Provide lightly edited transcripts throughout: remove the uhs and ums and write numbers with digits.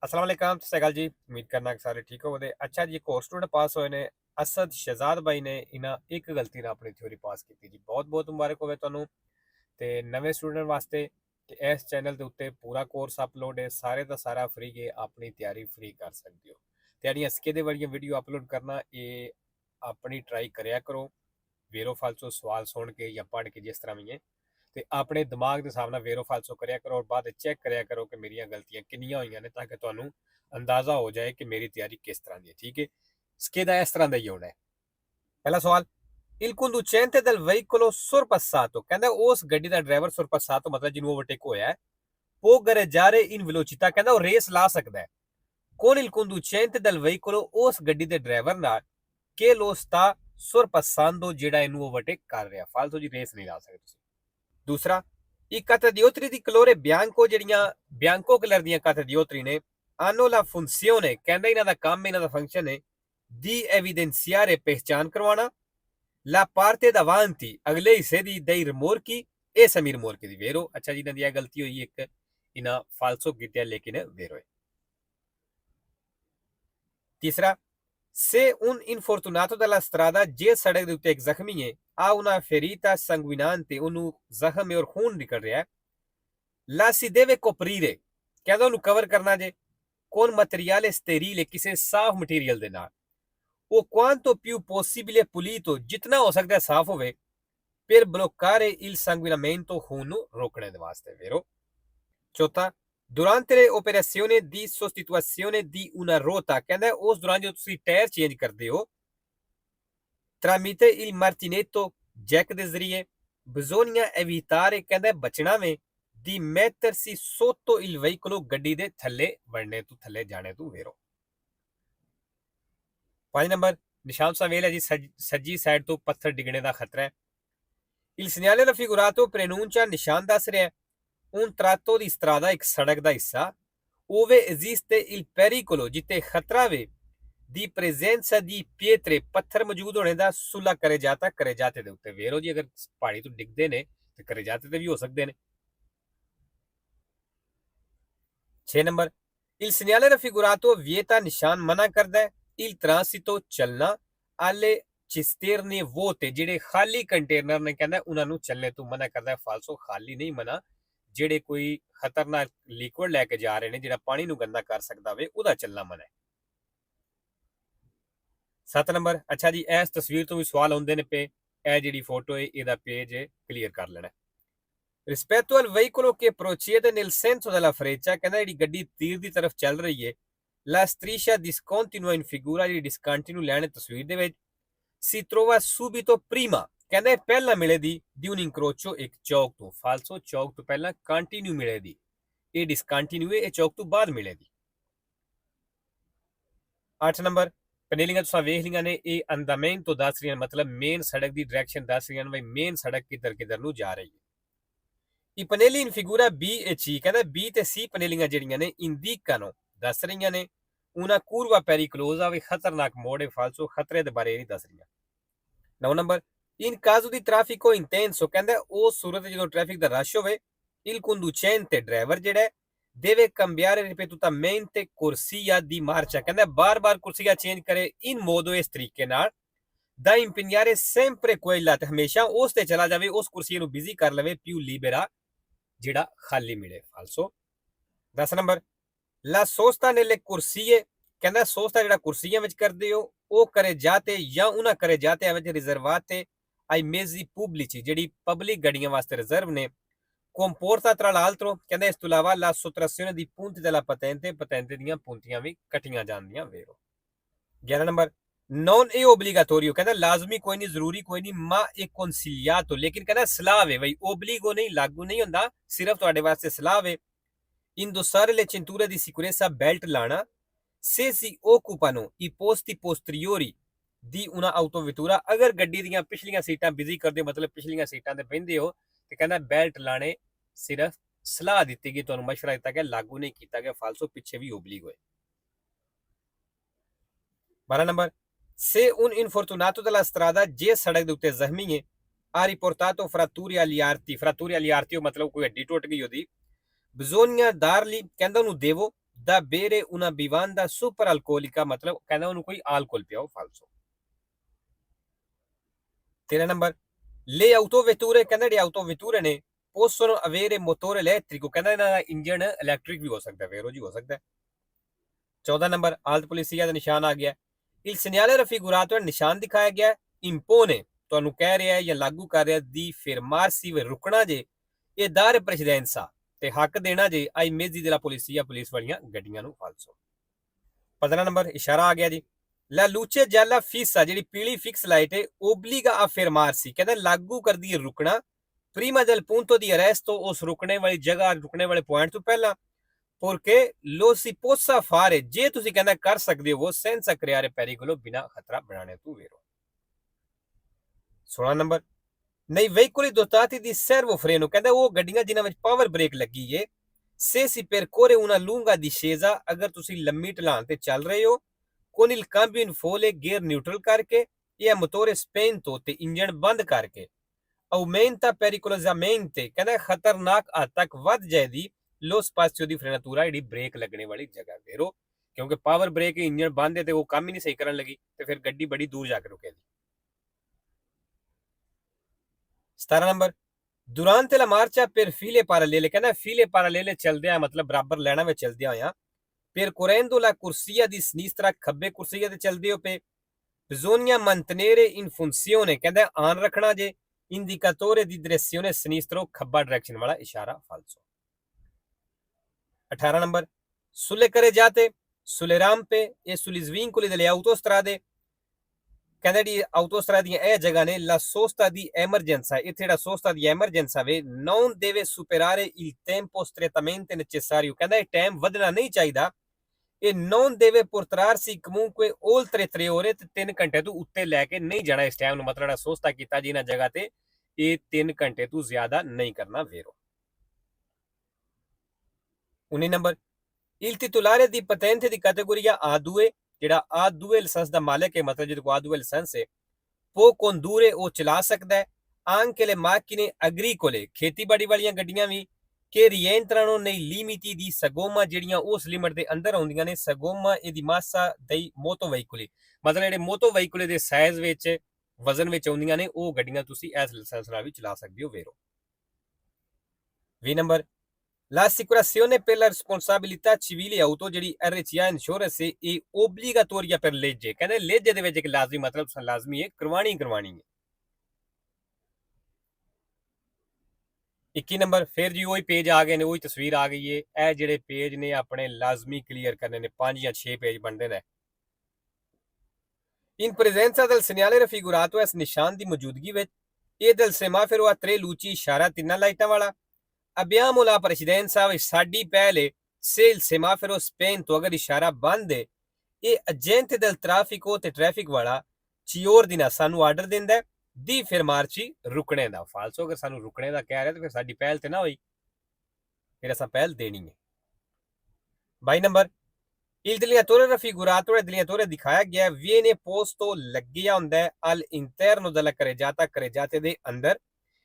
अस्सलाम वालेकुम सत श्री अकाल जी। उम्मीद करना कि सारे ठीक होवोगे। अच्छा जी, एक और स्टूडेंट पास होए ने असद शहजाद भाई ने इन्हां एक गलती नाल अपनी थ्योरी पास की जी। बहुत बहुत मुबारक होवे तुहानू ते नवे स्टूडेंट वास्ते कि इस चैनल के उत्ते पूरा कोर्स अपलोड है, सारे का सारा फ्री है, अपनी तैयारी फ्री कर सकते हो। तैयारियां सिक्के वाली वीडियो अपलोड करना ये अपनी ट्राई करया करो, वेरो फालसो सवाल सुन के या पढ़ के जिस तरह भी है, तो अपने दिमाग के सामने वेरो फालसो करया करो और बाद चेक करया करो कि मेरी गलतियां किनियां हुई ने, ताकि तुहानू अंदाजा हो जाए कि मेरी तैयारी किस तरह की है। ठीक है, इसके इस तरह का ही होना है। पहला सवाल, il conducente del veicolo sorpassato, कहंदा उस गड्डी दा ड्राइवर sorpassato मतलब जिन्हों ओवरटेक होया है, può gareggiare in velocità, कहंदा वो रेस ला सकदा है con il conducente del veicolo, उस गड्डी दे ड्राइवर नाल che lo sta sorpassando, जेड़ा इनू ओवरटेक कर रहा। फालतू जी रेस नहीं ला सकते। दूसरा, i catadiotri di colore bianco, ਜਿਹੜੀਆਂ ਬਿਆਂਕੋ ਕਲਰ ਦੀਆਂ catadiotri ਨੇ, hanno la funzione, ਕਹਿੰਦਾ ਇਹਨਾਂ ਦਾ ਕੰਮ, ਇਹਨਾਂ ਦਾ ਫੰਕਸ਼ਨ ਹੈ di evidenziare, ਪਹਿਚਾਨ ਕਰਵਾਉਣਾ, la parte davanti, ਅਗਲੇ ਹਿੱਸੇ ਦੀ dei rimorchi e semi rimorchi ਦੀ। ਵੇਰੋ ਅੱਛਾ ਜੀ, ਇਹਨਾਂ ਦੀ ਇਹ ਗਲਤੀ ਹੋਈ, ਇੱਕ ਇਹਨਾਂ ਫਾਲਸੋ ਕੀਤਾ ਲੇਕਿਨ ਵੇਰੋ ਹੈ। तीसरा, se un infortunato della strada, जे सड़क के उत्ते एक जख्मी है, ha una ferita sanguinante, ਉਹਨੂੰ ਜ਼ਖਮ ਹੈ ਔਰ ਖੂਨ ਨਿਕਲ ਰਿਹਾ ਹੈ, la si deve coprire, ਕਹਿੰਦਾ ਉਹਨੂੰ ਕਵਰ ਕਰਨਾ ਜੇ con materiale sterile, ਕਿਸੇ ਸਾਫ਼ ਮਟੀਰੀਅਲ ਦੇ ਨਾਲ, ਉਹ quanto più possibile pulito, ਜਿਤਨਾ ਹੋ ਸਕਦਾ ਸਾਫ਼ ਹੋਵੇ, per bloccare il sanguinamento, ਖੂਨ ਨੂੰ ਰੋਕਣੇ ਦੇ ਵਾਸਤੇ। ਵੇਰੋ ਚੌਥਾ, durante le operazioni di sostituzione di una ruota, ਕਹਿੰਦਾ ਉਸ ਦੌਰਾਨ ਜਦੋਂ ਤੁਸੀਂ ਟਾਇਰ ਚੇਂਜ ਕਰਦੇ ਹੋ, tramite il martinetto, ਜੈਕ ਦੇ ਜ਼ਰੀਏ, bisogna evitare, ਕਹਿੰਦਾ ਬਚਣਾ ਵੇ, di mettersi sotto il veicolo, ਗੱਡੀ ਦੇ ਥੱਲੇ ਵੜਨੇ ਤੋਂ, ਥੱਲੇ ਜਾਣੇ ਤੋਂ। ਵੇਰੋ 5 ਨੰਬਰ, ਨਿਸ਼ਾਨ ਸਾਵੇਲ ਹੈ ਜੀ, ਸੱਜੀ ਸਾਈਡ ਤੋਂ ਪੱਥਰ ਡਿੱਗਣੇ ਦਾ ਖਤਰਾ ਹੈ। il segnale raffigurato preannuncia, ਨਿਸ਼ਾਨ ਦੱਸ ਰਿਹਾ ਹੈ un tratto di strada, ਇੱਕ ਸੜਕ ਦਾ ਹਿੱਸਾ, ove esiste il pericolo, ਜਿੱਥੇ ਖਤਰਾ ਵੇ, di presenza di pietre, ਪੱਥਰ ਮੌਜੂਦ ਹੋਣੇ ਦਾ, sulla carreggiata, carreggiate ਦੇ ਉੱਤੇ। ਵੇਰੋ ਜੀ, ਅਗਰ ਪਹਾੜੀ ਤੋਂ ਡਿੱਗਦੇ ਨੇ ਤੇ carreggiate ਤੇ ਵੀ ਹੋ ਸਕਦੇ ਨੇ। 6 number, il segnale raffigurato vieta, ਨਿਸ਼ਾਨ ਮਨਾ ਕਰਦਾ ਹੈ, il transito, ਚੱਲਣਾ, alle cisterne vuote, ਜਿਹੜੇ ਖਾਲੀ ਕੰਟੇਨਰ ਨੇ, ਕਹਿੰਦਾ ਉਹਨਾਂ ਨੂੰ ਚੱਲਣੇ ਤੋਂ ਮਨਾ ਕਰਦਾ ਹੈ। ਫਾਲਸੋ, ਖਾਲੀ ਨਹੀਂ ਮਨਾ, ਜਿਹੜੇ ਕੋਈ ਖਤਰਨਾਕ ਲਿਕੁਇਡ ਲੈ ਕੇ ਜਾ ਰਹੇ ਨੇ, ਜਿਹੜਾ ਪਾਣੀ ਨੂੰ ਗੰਦਾ ਕਰ ਸਕਦਾ ਵੇ, ਉਹਦਾ ਚੱਲਣਾ ਮਨਾ ਹੈ। 7 ਨੰਬਰ, ਅੱਛਾ ਜੀ, ਇਸ ਤਸਵੀਰ ਤੋਂ ਵੀ ਸਵਾਲ ਆਉਂਦੇ ਨੇ ਪਏ, ਇਹ ਜਿਹੜੀ ਫੋਟੋ ਹੈ ਇਹਦਾ ਪੇਜ ਕਲੀਅਰ ਕਰ ਲੈਣਾ। rispetto al veicolo che procede nel senso della freccia, ਕਹਿੰਦਾ ਜਿਹੜੀ ਗੱਡੀ ਤੀਰ ਦੀ ਤਰਫ ਚੱਲ ਰਹੀ ਹੈ, la striscia discontinua in figura, ਜਿਹੜੀ discontinue ਲੈਣ ਤਸਵੀਰ ਦੇ ਵਿੱਚ, si trova subito prima, ਕਹਿੰਦੇ ਪਹਿਲਾਂ ਮਿਲੇ ਦੀ un incrocio, ਇੱਕ ਚੌਕ ਤੋਂ। ਫਾਲਸੋ, ਚੌਕ ਤੋਂ ਪਹਿਲਾਂ ਕੰਟੀਨਿਊ ਮਿਲੇ ਦੀ, ਇਹ ਡਿਸਕੰਟੀਨਿਊ ਹੈ, ਇਹ ਚੌਕ ਤੋਂ ਬਾਅਦ ਮਿਲੇ ਦੀ। 8 ਨੰਬਰ, ਪਨੇਲੀਆਂ ਤੁਸੀਂ ਵੇਖ ਲਈਆਂ ਨੇ, ਇਹ ਅੰਦਾਮੈਂਟੋ ਦੱਸ ਰਹੀਆਂ, ਮਤਲਬ ਮੇਨ ਸੜਕ ਦੀ ਡਾਇਰੈਕਸ਼ਨ ਦੱਸ ਰਹੀਆਂ ਨੇ, ਬਈ ਮੇਨ ਸੜਕ ਕਿੱਧਰ ਨੂੰ ਜਾ ਰਹੀ ਹੈ। i pannelli in figura B e C, ਕਹਿੰਦਾ B ਤੇ C ਪਨੇਲੀਆਂ ਜਿਹੜੀਆਂ ਨੇ, indicano, ਦੱਸ ਰਹੀਆਂ ਨੇ, una curva pericolosa, ਵੀ ਖਤਰਨਾਕ ਮੋੜ ਹੈ। ਫਾਲਸੋ, ਖਤਰੇ ਦੇ ਬਾਰੇ ਨਹੀਂ ਦੱਸ ਰਹੀਆਂ। 9 number, in caso di traffico intenso, ਕਹਿੰਦਾ ਉਹ ਸੂਰਤ ਜਦੋਂ ਟ੍ਰੈਫਿਕ ਦਾ ਰਸ਼ ਹੋਵੇ, il conducente, ਡਰਾਈਵਰ ਜਿਹੜਾ ਹੈ, deve cambiare ripetutamente corsia di marcia, ਕਹਿੰਦਾ ਬਾਰ-ਬਾਰ ਕੁਰਸੀਆ ਚੇਂਜ ਕਰੇ, in modo, ਇਸ ਤਰੀਕੇ ਨਾਲ, da impegnare sempre quella, ਤੇ ਹਮੇਸ਼ਾ ਉਸ ਤੇ ਚਲਾ ਜਾਵੇ, ਉਸ ਕੁਰਸੀ ਨੂੰ ਬਿਜ਼ੀ ਕਰ ਲਵੇ, più libera, ਜਿਹੜਾ ਖਾਲੀ ਮਿਲੇ। ਫਾਲਸੋ। 10 number, la sosta nelle corsie, ਕਹਿੰਦਾ ਸੋਸਤਾ ਜਿਹੜਾ ਕੁਰਸੀਆਂ ਵਿੱਚ ਕਰਦੇ ਹੋ, ਉਹ ਕਰੇ ਜਾਤੇ ਜਾਂ ਉਹਨਾਂ ਕਰੇ ਜਾਤੇ ਵਿੱਚ ਰਿਜ਼ਰਵਾਤੇ ai mezzi pubblici, ਜਿਹੜੀ ਪਬਲਿਕ ਗੱਡੀਆਂ ਵਾਸਤੇ ਰਿਜ਼ਰਵ ਨੇ, comporta tra l'altro, ਕਹਿੰਦਾ ਇਸ ਤੋਂ ਇਲਾਵਾ la sottrazione di punti della patente, ਪਤੈਂਤੇ ਦੀਆਂ puntiਆਂ ਵੀ ਕੱਟੀਆਂ ਜਾਂਦੀਆਂ। ਵੇਰੋ 11 ਨੰਬਰ, non è obbligatorio, ਕਹਿੰਦਾ ਲਾਜ਼ਮੀ ਕੋਈ ਨਹੀਂ, ਜ਼ਰੂਰੀ ਕੋਈ ਨਹੀਂ, ma è consigliato, ਲੇਕਿਨ ਕਹਿੰਦਾ ਸਲਾਹ ਵੇ, ਬਈ obbligo ਨਹੀਂ, ਲਾਗੂ ਨਹੀਂ ਹੁੰਦਾ, ਸਿਰਫ ਤੁਹਾਡੇ ਵਾਸਤੇ ਸਲਾਹ ਵੇ। indossare le cinture di sicurezza, belt ਲਾਣਾ, se si occupano i posti posteriori di una autovettura, ਅਗਰ ਗੱਡੀ ਦੀਆਂ ਪਿਛਲੀਆਂ ਸੀਟਾਂ ਬਿਜ਼ੀ ਕਰਦੇ ਹੋ, ਮਤਲਬ ਪਿਛਲੀਆਂ ਸੀਟਾਂ ਤੇ ਬਹਿੰਦੇ ਹੋ, ਤੇ ਕਹਿੰਦਾ ਬੈਲਟ ਲਾਣੇ ਸਿਰਫ ਸਲਾਹ ਦਿੱਤੀ ਗਈ, ਤੁਹਾਨੂੰ ਮਸ਼ਵਰਾ ਦਿੱਤਾ ਗਿਆ, ਲਾਗੂ ਨਹੀਂ ਕੀਤਾ ਗਿਆ। ਫਾਲਸੋ, ਪਿੱਛੇ ਵੀ ਓਬਲੀਗ ਹੋਏ। 12 number, se un infortunato della strada, ਜੇ ਸੜਕ ਦੇ ਉੱਤੇ ਜ਼ਖਮੀ ਹੈ, ha riportato fratture agli arti, fratture agli arti, ਮਤਲਬ ਕੋਈ ਹੱਡੀ ਟੁੱਟ ਗਈ ਉਹਦੀ, bisogna dargli, ਕਹਿੰਦਾ ਉਹਨੂੰ ਦੇਵੋ da bere una bevanda super alcolica, मतलब कहना उन्हें कोई alcol पियाओ falso। 13 number, le autovetture कहना le autovetture ने possono avere motore elettrico, कहना इन्हां दा इंजन इलेक्ट्रिक भी हो सकता है, वेरो जी हो सकता है। 14 नंबर, आल्ट पुलिसिया का निशान आ गया। il segnale raffigurato है निशान दिखाया गया। impone ਤੁਹਾਨੂੰ ਕਹਿ ਰਿਹਾ ਹੈ ਜਾਂ ਲਾਗੂ ਕਰ ਰਿਹਾ di fermarsi ਵੇ ਰੁਕਣਾ ਜੇ ਇਹ ਦਾਰ ਪ੍ਰੈਸੀਡੈਂਸਾ ਤੇ ਹੱਕ ਦੇਣਾ ਜੇ ਆਈ ਮੇਜ਼ੀ ਦੇ ਲਾ ਪੁਲਿਸਿਆ ਪੁਲਿਸ ਵਾਲੀਆਂ ਗੱਡੀਆਂ ਨੂੰ ਫਾਲਸੋ। 15 ਨੰਬਰ ਇਸ਼ਾਰਾ ਆ ਗਿਆ ਜੀ। ਲਾ ਲੂਚੇ ਜਾਲਾ ਫੀਸਾ ਜਿਹੜੀ ਪੀਲੀ ਫਿਕਸ ਲਾਈਟ ਹੈ ਓਬਲੀਗਾ ਆ ਫਰਮਾਰਸੀ ਕਹਿੰਦਾ ਲਾਗੂ ਕਰਦੀ ਹੈ ਰੁਕਣਾ ਪ੍ਰੀਮਾ del punto di arresto ਉਸ ਰੁਕਣੇ ਵਾਲੀ ਜਗ੍ਹਾ ਰੁਕਣੇ ਵਾਲੇ ਪੁਆਇੰਟ ਤੋਂ ਪਹਿਲਾਂ porque lo si possa fare ਜੇ ਤੁਸੀਂ ਕਹਿੰਦਾ ਕਰ ਸਕਦੇ ਹੋ senza creare pericolo ਬਿਨਾ ਖਤਰਾ ਬਣਾਣੇ ਤੋਂ ਵੇਰੋ। 16 number nei veicoli dotati di servo freno ਕਹਿੰਦਾ ਉਹ ਗੱਡੀਆਂ ਜਿਨ੍ਹਾਂ ਵਿੱਚ ਪਾਵਰ ਬ੍ਰੇਕ ਲੱਗੀ ਏ se si percorre una lunga discesa ਅਗਰ ਤੁਸੀਂ ਲੰਮੀ ਢਲਾਣ ਤੇ ਚੱਲ ਰਹੇ ਹੋ con il cambio in folle gear neutral ਕਰਕੇ ਜਾਂ motore spento ਤੇ ਇੰਜਣ ਬੰਦ ਕਰਕੇ aumenta pericolosamente ਕਹਿੰਦਾ ਖਤਰਨਾਕ ਹੱਦ ਤੱਕ ਵੱਧ ਜਾਏਗੀ ਲੋ ਸਪਾਸੀਓ ਦੀ ਫਰੇਨਾਤੂਰਾ ਜਿਹੜੀ ਬ੍ਰੇਕ ਲੱਗਣੇ ਵਾਲੀ ਜਗ੍ਹਾ ਵੇਰੋ ਕਿਉਂਕਿ ਪਾਵਰ ਬ੍ਰੇਕ ਇੰਜਣ ਬੰਦ ਹੈ ਤੇ ਉਹ ਕੰਮ ਹੀ ਨਹੀਂ ਸਹੀ ਕਰਨ ਲੱਗੀ ਤੇ ਫਿਰ ਗੱਡੀ ਬੜੀ ਦੂਰ ਜਾ ਕੇ ਰੁਕੇਗੀ। 17 number durante la marcia per file parallele ਕਹਿੰਦਾ file parallele ਚੱਲਦਿਆਂ ਮਤਲਬ ਬਰਾਬਰ ਲੈਣਾ ਵਿੱਚ ਚੱਲਦਿਆਂ ਹੋਇਆ percorrendo la corsia di sinistra ਖੱਬੇ ਕੁਰਸੀਆ ਤੇ ਚੱਲਦੇ ਹੋ ਪਏ bisogna mantenere in funzione ਕਹਿੰਦਾ ਆਨ ਰੱਖਣਾ ਜੇ indicatore di direzione sinistro ਖੱਬਾ ਡਾਇਰੈਕਸ਼ਨ ਵਾਲਾ ਇਸ਼ਾਰਾ ਫਾਲਸੋ। 18 number sulle carreggiate sulle rampe e sugli svincoli delle autostrade ਕਹਿੰਦਾ ਜੀ ਆਟੋਸਟਰਾ ਦੀਆਂ ਇਹ ਜਗ੍ਹਾ ਨੇ la sosta di emergenza ਇੱਥੇ ਜਿਹੜਾ sosta di emergenza ਵੇ non deve superare il tempo strettamente necessario ਕਹਿੰਦਾ ਇਹ ਟਾਈਮ ਵਧਣਾ ਨਹੀਂ ਚਾਹੀਦਾ ਇਹ non deve portarsi comunque oltre 3 ore ਤੇ 3 ਘੰਟੇ ਤੋਂ ਉੱਤੇ ਲੈ ਕੇ ਨਹੀਂ ਜਾਣਾ ਇਸ ਟਾਈਮ ਨੂੰ ਮਤਲਬ ਜਿਹੜਾ sosta ਕੀਤਾ ਜੀ ਇਹਨਾਂ ਜਗ੍ਹਾ ਤੇ ਇਹ 3 ਘੰਟੇ ਤੋਂ ਜ਼ਿਆਦਾ ਨਹੀਂ ਕਰਨਾ ਵੇਰੋ। 19 number il titolare di patente di categoria A2 ਜਿਹੜਾ A2 ਲਾਇਸੈਂਸ ਦਾ ਮਾਲਕ ਹੈ ਮਤਲਬ ਜਿਹਦੇ ਕੋਲ A2 ਲਾਇਸੈਂਸ ਹੈ può condurre ਉਹ ਚਲਾ ਸਕਦਾ ਹੈ anche le macchine agricole ਖੇਤੀਬਾੜੀ ਵਾਲੀਆਂ ਗੱਡੀਆਂ ਵੀ che rientrano nei limiti di sagoma ਜਿਹੜੀਆਂ ਉਸ ਲਿਮਟ ਦੇ ਅੰਦਰ ਆਉਂਦੀਆਂ ਨੇ sagoma e di massa dei motoveicoli ਮਤਲਬ ਜਿਹੜੇ motoveicoli ਦੇ ਸਾਈਜ਼ ਵਿੱਚ ਵਜ਼ਨ ਵਿੱਚ ਆਉਂਦੀਆਂ ਨੇ ਉਹ ਗੱਡੀਆਂ ਤੁਸੀਂ ਇਸ ਲਾਇਸੈਂਸ ਨਾਲ ਵੀ ਚਲਾ ਸਕਦੇ ਹੋ ਵੇਰੋ। 20 number l'assicurazione per la responsabilità civile auto ਜਿਹੜੀ RCA insurance è obbligatoria per legge ਕਹਿੰਦੇ legge ਦੇ ਵਿੱਚ ਇੱਕ ਲਾਜ਼ਮੀ ਮਤਲਬ ਲਾਜ਼ਮੀ ਹੈ ਕਰਵਾਣੀ ਹੈ। 21 ਨੰਬਰ ਫਿਰ ਜੀ ਉਹੀ ਪੇਜ ਆ ਗਏ ਨੇ ਉਹੀ ਤਸਵੀਰ ਆ ਗਈ ਹੈ ਇਹ ਜਿਹੜੇ ਪੇਜ ਨੇ ਆਪਣੇ ਲਾਜ਼ਮੀ ਕਲੀਅਰ ਕਰਨੇ ਨੇ 5 ਜਾਂ 6 ਪੇਜ ਬਣਦੇ ਨੇ। in presenza del segnale raffigurato ਇਸ ਨਿਸ਼ਾਨ ਦੀ ਮੌਜੂਦਗੀ ਵਿੱਚ ਇਹ del semaforo a tre luci ਇਸ਼ਾਰਾ ਤਿੰਨਾਂ ਲਾਈਟਾਂ ਵਾਲਾ abbiamo la precedenza ਸਾਡੀ ਪਹਿਲੇ se il semaforo spento ਅਗਰ ਇਸ਼ਾਰਾ ਬੰਦ ਹੈ ਇਹ agente del traffico ਤੇ ਟ੍ਰੈਫਿਕ ਵਾਲਾ ci ordina ਸਾਨੂੰ ਆਰਡਰ ਦਿੰਦਾ ਹੈ di fermarci ਰੁਕਣੇ ਦਾ ਫਾਲਸੋ ਅਗਰ ਸਾਨੂੰ ਰੁਕਣੇ ਦਾ ਕਹਿ ਰਿਹਾ ਤਾਂ ਫਿਰ ਸਾਡੀ ਪਹਿਲ ਤੇ ਨਾ ਹੋਈ ਫਿਰ ਅਸਾਂ ਪਹਿਲ ਦੇਣੀ ਹੈ। 22 number il delineatore raffigurato il delineatore ਦਿਖਾਇਆ ਗਿਆ viene posto ਲੱਗਿਆ ਹੁੰਦਾ all'interno della carreggiata ਦੇ ਅੰਦਰ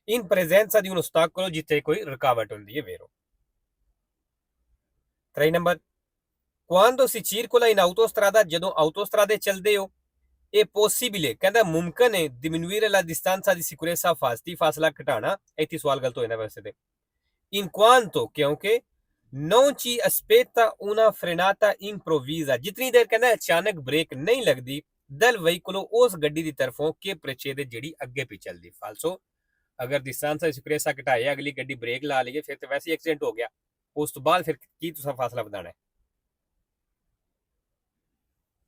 in presenza di un ostacolo ਜਿੱਥੇ ਕੋਈ ਰੁਕਾਵਟ ਹੁੰਦੀ ਹੈ ਵੇਰੋ। 3 number quando si circola in autostrada ਜਦੋਂ autostrade ਚੱਲਦੇ ਹੋ ਇਹ possibile ਕਹਿੰਦਾ ਮੁਮਕਿਨ ਹੈ diminuire la distanza di sicurezza ਫਾਸਲਾ ਘਟਾਣਾ ਇੱਥੇ ਸਵਾਲ ਗਲਤ ਹੋ ਜਾਂਦਾ ਵੈਸੇ ਤੇ in quanto ਕਿਉਂਕਿ non ci aspetta una frenata improvvisa ਜਿਤਨੀ ਦੇਰ ਕਹਿੰਦਾ ਅਚਾਨਕ ਬ੍ਰੇਕ ਨਹੀਂ ਲੱਗਦੀ dal veicolo ਉਸ ਗੱਡੀ ਦੀ ਤਰਫੋਂ ਕਿ ਪ੍ਰਚੇਦ ਜਿਹੜੀ ਅੱਗੇ ਪੀ ਚੱਲਦੀ ਫਾਲਸੋ ਅਗਰ distanza di sicurezza ਘਟਾਏ ਅਗਲੀ ਗੱਡੀ ਬ੍ਰੇਕ ਲਾ ਲਈਏ ਫਿਰ ਤੇ ਵੈਸੇ ਐਕਸੀਡੈਂਟ ਹੋ ਗਿਆ ਉਸ ਤੋਂ ਬਾਅਦ ਫਿਰ ਕੀ ਤੁਸੀਂ ਫਾਸਲਾ ਵਧਾਣਾ ਹੈ।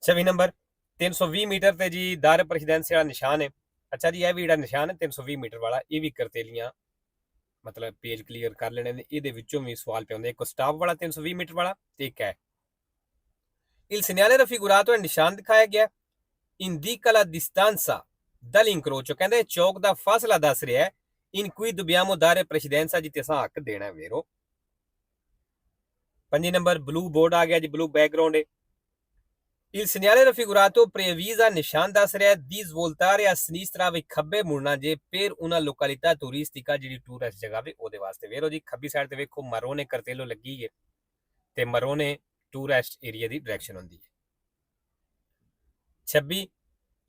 26 ਨੰਬਰ 320 ਮੀਟਰ ਤੇ ਜੀ ਦਾਰ ਪ੍ਰੈਸੀਡੈਂਸੀ ਵਾਲਾ ਨਿਸ਼ਾਨ ਹੈ। ਅੱਛਾ ਜੀ ਇਹ ਵੀ ਜਿਹੜਾ ਨਿਸ਼ਾਨ ਹੈ 320 ਮੀਟਰ ਵਾਲਾ ਇਹ ਵੀ ਕਰਤੇਲੀਆਂ ਮਤਲਬ ਪੇਜ ਕਲੀਅਰ ਕਰ ਲੈਣੇ ਨੇ ਇਹਦੇ ਵਿੱਚੋਂ ਵੀ ਸਵਾਲ ਪਿਆਉਂਦੇ ਇੱਕ ਸਟਾਪ ਵਾਲਾ 320 ਮੀਟਰ ਵਾਲਾ ਤੇ ਇੱਕ ਹੈ il segnale raffigurato ਹੈ ਨਿਸ਼ਾਨ ਦਿਖਾਇਆ ਗਿਆ indica la distanza dall'incrocio ਕਹਿੰਦੇ ਚੌਕ ਦਾ ਫਾਸਲਾ ਦੱਸ ਰਿਹਾ ਹੈ in cui dobbiamo dare precedenza ਜਿੱਥੇ ਅਸਾਂ ਹੱਕ ਦੇਣਾ ਵੇਰੋ। 5 ਨੰਬਰ ਬਲੂ ਬੋਰਡ ਆ ਗਿਆ ਜੀ ਬਲੂ ਬੈਕਗ੍ਰਾਉਂਡ ਹੈ il segnale raffigurato previsa ਨਿਸ਼ਾਨ ਦੱਸ ਰਿਹਾ di svoltare a sinistra ਵੀ ਖੱਬੇ ਮੁੜਨਾ ਜੇ per una località turistica ਜਿਹੜੀ ਟੂਰਿਸਟ ਜਗ੍ਹਾ ਵੇ ਉਹਦੇ ਵਾਸਤੇ ਵੇਰੋ ਜੀ ਖੱਬੀ ਸਾਈਡ ਤੇ ਵੇਖੋ ਮਰੋਨੇ ਕਰਤੇਲੋ ਲੱਗੀ ਹੈ ਤੇ ਮਰੋਨੇ ਟੂਰਿਸਟ ਏਰੀਆ ਦੀ ਡਾਇਰੈਕਸ਼ਨ ਹੁੰਦੀ ਹੈ। 26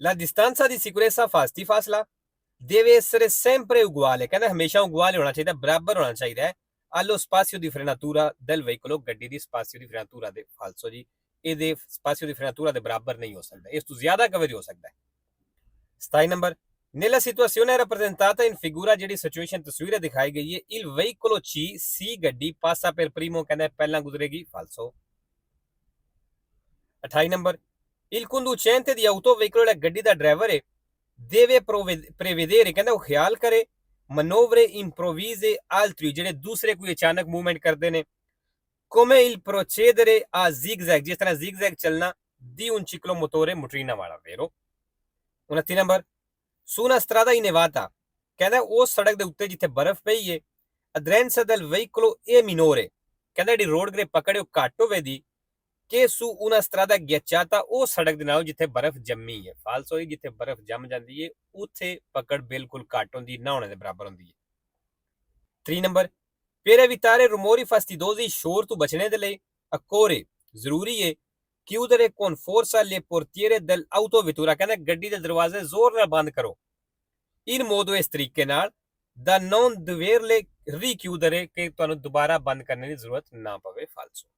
La distanza di sicurezza fasti fasla deve essere sempre uguale, ਕਹਿੰਦਾ ਹਮੇਸ਼ਾ uguale ਹੋਣਾ ਚਾਹੀਦਾ, ਬਰਾਬਰ ਹੋਣਾ ਚਾਹੀਦਾ ਹੈ allo spazio di frenatura del veicolo, ਗੱਡੀ ਦੀ spazio di frenatura ਦੇ ਫਾਲਸੋ ਜੀ ਇਹਦੇ spazio di frenatura ਦੇ ਬਰਾਬਰ ਨਹੀਂ ਹੋ ਸਕਦਾ, ਇਸ ਤੋਂ ਜ਼ਿਆਦਾ ਕਵਰ ਹੋ ਸਕਦਾ ਹੈ। 27 number nella situazione rappresentata in figura, ਜਿਹੜੀ ਸਿਚੁਏਸ਼ਨ ਤਸਵੀਰ ਦਿਖਾਈ ਗਈ ਹੈ, il veicolo C ਗੱਡੀ passa per primo, ਕਹਿੰਦਾ ਪਹਿਲਾਂ ਗੁਜ਼ਰੇਗੀ, ਫਾਲਸੋ। 28 number il conducente di autoveicolo, ਜਿਹੜਾ ਗੱਡੀ ਦਾ ਡਰਾਈਵਰ ਹੈ, deve prevedere, ਕਹਿੰਦਾ ਉਹ ਖਿਆਲ ਕਰੇ manovre improvvise altri, ਜਿਹੜੇ ਦੂਸਰੇ ਕੋਈ ਅਚਾਨਕ ਮੂਵਮੈਂਟ ਕਰਦੇ ਨੇ, come il procedere a zigzag, ਜਿਸ ਤਰ੍ਹਾਂ zigzag ਚੱਲਣਾ, di un ciclomotore motrina ਵਾਲਾ, vero। 29 number su una strada innevata, ਕਹਿੰਦਾ ਉਸ ਸੜਕ ਦੇ ਉੱਤੇ ਜਿੱਥੇ ਬਰਫ਼ ਪਈ ਹੈ, aderenza del veicolo è minore, ਕਹਿੰਦਾ ਜਿਹੜੀ ਰੋਡ ਗ੍ਰਿਪ ਪਕੜ ਉਹ ਘੱਟ ਹੋਵੇਗੀ, ਕਿ su una strada ghiacciata, ਉਹ ਸੜਕ ਦੇ ਨਾਲ ਜਿੱਥੇ ਬਰਫ਼ ਜੰਮੀ ਹੈ, ਫਾਲਸੋ ਜਿੱਥੇ ਬਰਫ਼ ਜੰਮ ਜਾਂਦੀ ਹੈ ਉੱਥੇ ਪਕੜ ਬਿਲਕੁਲ ਘੱਟ ਹੁੰਦੀ, ਨਾ ਹੋਣੇ ਦੇ ਬਰਾਬਰ ਹੁੰਦੀ ਹੈ। 3 number per evitare rumori fastidiosi, ਸ਼ੋਰ ਤੋਂ ਬਚਣੇ ਦੇ ਲਈ occorre, ਜ਼ਰੂਰੀ ਹੈ chiudere con forza le portiere dell'autovettura, ਕਹਿੰਦਾ ਗੱਡੀ ਦੇ ਦਰਵਾਜ਼ੇ ਜ਼ੋਰ ਨਾਲ ਬੰਦ ਕਰੋ, in modo, ਇਸ ਤਰੀਕੇ ਨਾਲ da non doverle richiudere, ਕਿ ਤੁਹਾਨੂੰ ਦੁਬਾਰਾ ਬੰਦ ਕਰਨੇ ਦੀ ਜ਼ਰੂਰਤ ਨਾ ਪਵੇ, ਫਾਲਸੋ।